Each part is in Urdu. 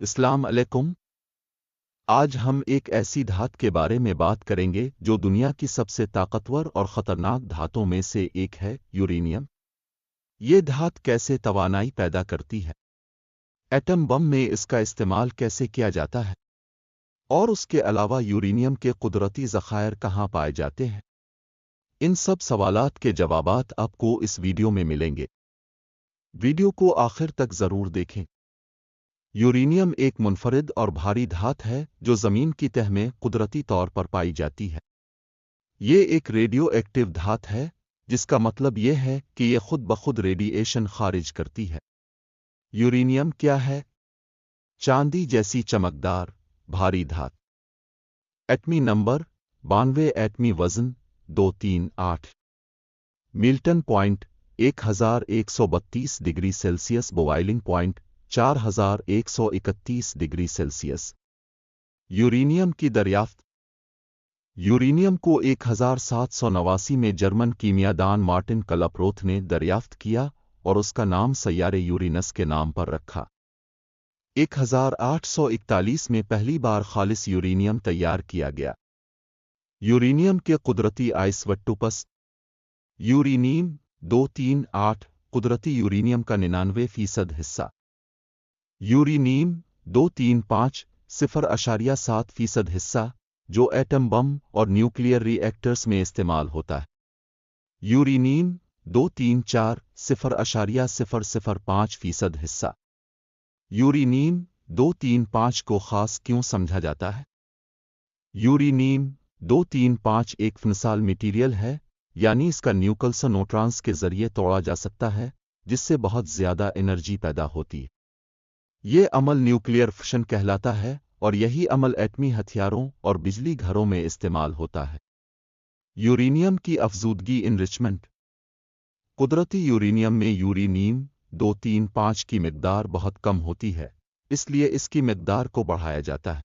السلام علیکم۔ آج ہم ایک ایسی دھات کے بارے میں بات کریں گے جو دنیا کی سب سے طاقتور اور خطرناک دھاتوں میں سے ایک ہے، یورینیم۔ یہ دھات کیسے توانائی پیدا کرتی ہے؟ ایٹم بم میں اس کا استعمال کیسے کیا جاتا ہے؟ اور اس کے علاوہ یورینیم کے قدرتی ذخائر کہاں پائے جاتے ہیں؟ ان سب سوالات کے جوابات آپ کو اس ویڈیو میں ملیں گے۔ ویڈیو کو آخر تک ضرور دیکھیں۔ یورینیم ایک منفرد اور بھاری دھات ہے جو زمین کی تہہ میں قدرتی طور پر پائی جاتی ہے۔ یہ ایک ریڈیو ایکٹیو دھات ہے، جس کا مطلب یہ ہے کہ یہ خود بخود ریڈی ایشن خارج کرتی ہے۔ یورینیم کیا ہے؟ چاندی جیسی چمکدار، بھاری دھات۔ ایٹمی نمبر 92، ایٹمی وزن 238 melting point 1132 degree Celsius, boiling point 4131 degree Celsius. Uranium کی دریافت۔ یورینیم کو 1789 میں جرمن کیمیاء دان مارٹن کلپروتھ نے دریافت کیا اور اس کا نام سیارے یورینس کے نام پر رکھا۔ 1841 میں پہلی بار خالص یورینیم تیار کیا گیا۔ یورینیم کے قدرتی آئسوٹوپس۔ یورینیم 238 قدرتی یورینیم کا 99% حصہ۔ یورینیم 235 0.7% حصہ جو ایٹم بم اور نیوکلیئر ری ایکٹرز میں استعمال ہوتا ہے۔ یورینیم 234 0.005% حصہ۔ یورینیم 235 کو خاص کیوں سمجھا جاتا ہے؟ یورینیم 235 ایک فنسال میٹیریل ہے، یعنی اس کا نیوکلس نیوٹرانز کے ذریعے توڑا جا سکتا ہے، جس سے بہت زیادہ انرجی پیدا ہوتی ہے۔ یہ عمل نیوکلیئر فشن کہلاتا ہے اور یہی عمل ایٹمی ہتھیاروں اور بجلی گھروں میں استعمال ہوتا ہے۔ یورینیم کی افزودگی انرچمنٹ۔ قدرتی یورینیم میں یورینیم 235 کی مقدار بہت کم ہوتی ہے، اس لیے اس کی مقدار کو بڑھایا جاتا ہے۔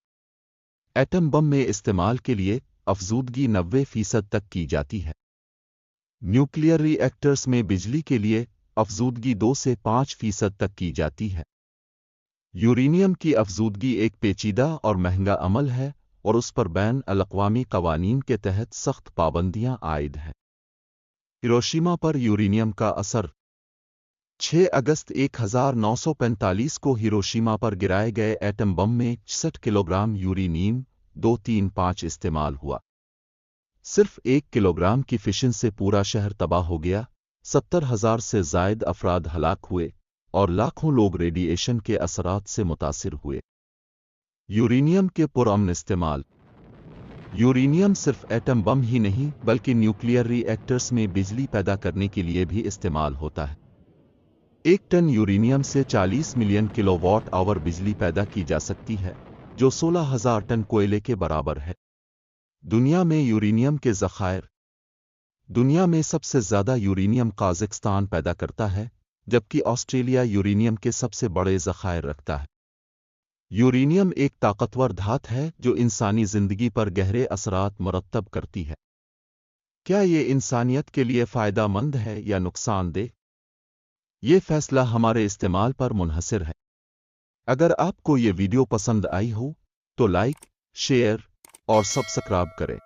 ایٹم بم میں استعمال کے لیے افزودگی 90% تک کی جاتی ہے۔ نیوکلیئر ری ایکٹرز میں بجلی کے لیے افزودگی 2 سے 5% تک کی جاتی ہے۔ یورینیم کی افزودگی ایک پیچیدہ اور مہنگا عمل ہے اور اس پر بین الاقوامی قوانین کے تحت سخت پابندیاں عائد ہیں۔ ہیروشیما پر یورینیم کا اثر۔ 6 اگست 1945 کو ہیروشیما پر گرائے گئے ایٹم بم میں 66 کلوگرام یورینیم 235 استعمال ہوا۔ صرف 1 کلوگرام کی فشن سے پورا شہر تباہ ہو گیا، 70,000 سے زائد افراد ہلاک ہوئے اور لاکھوں لوگ ریڈی ایشن کے اثرات سے متاثر ہوئے۔ یورینیم کے پرامن استعمال۔ یورینیم صرف ایٹم بم ہی نہیں بلکہ نیوکلیئر ری ایکٹرز میں بجلی پیدا کرنے کے لیے بھی استعمال ہوتا ہے۔ 1 ٹن یورینیم سے 40 ملین کلو واٹ آور بجلی پیدا کی جا سکتی ہے، جو 16,000 ٹن کوئلے کے برابر ہے۔ دنیا میں یورینیم کے ذخائر۔ دنیا میں سب سے زیادہ یورینیم قازقستان پیدا کرتا ہے، جبکہ آسٹریلیا یورینیم کے سب سے بڑے ذخائر رکھتا ہے۔ یورینیم ایک طاقتور دھات ہے جو انسانی زندگی پر گہرے اثرات مرتب کرتی ہے۔ کیا یہ انسانیت کے لیے فائدہ مند ہے یا نقصان دہ؟ یہ فیصلہ ہمارے استعمال پر منحصر ہے۔ اگر آپ کو یہ ویڈیو پسند آئی ہو تو لائک، شیئر اور سبسکرائب کریں۔